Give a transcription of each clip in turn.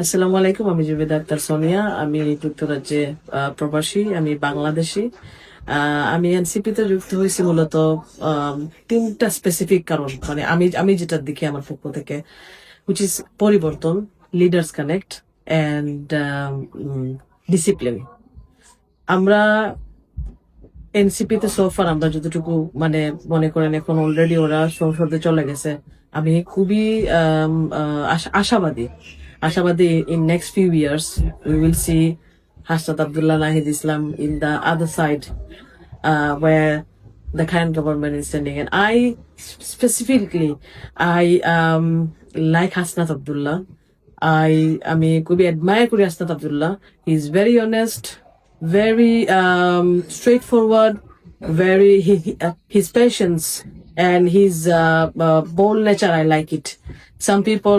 আসসালামু আলাইকুম, আমি জুবেদা আক্তার সোনিয়া। আমি যুক্তরাজ্যে প্রবাসী, আমি বাংলাদেশী। আমি এনসিপি তে যুক্ত হয়েছি মূলত তিনটা স্পেসিফিক কারণ, মানে আমি আমি যেটা দেখি আমার পক্ষ থেকে, হুইচ ইজ পরিবর্তন, লিডার্স কানেক্ট অ্যান্ড ডিসিপ্লিন। আমরা এনসিপি তে সোফার আমরা যতটুকু মানে মনে করেন এখন অলরেডি ওরা সংসদে চলে গেছে। আমি খুবই আশাবাদী আশাবাদী in next few years we will see Hasnat Abdullah, Nahid Islam in the other side, where the current government is standing. And I specifically, I like Hasnat Abdullah. আমি খুবই admire করি Hasnat Abdullah. He is very honest, very straightforward, very his patience and his bold nature. I like it. Some people,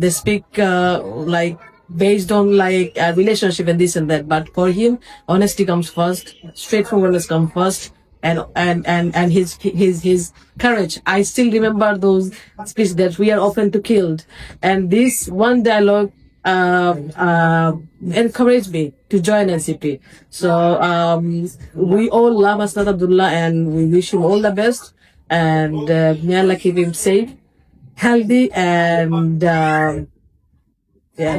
they speak like based on like a relationship and this and that, but for him, honesty comes first, straightforwardness comes first, and his courage. I still remember those speeches that we are often to killed, and this one dialogue encouraged me to join NCP. So we all love Asnat Abdullah and we wish him all the best. And may Allah keep him safe, healthy, and yeah.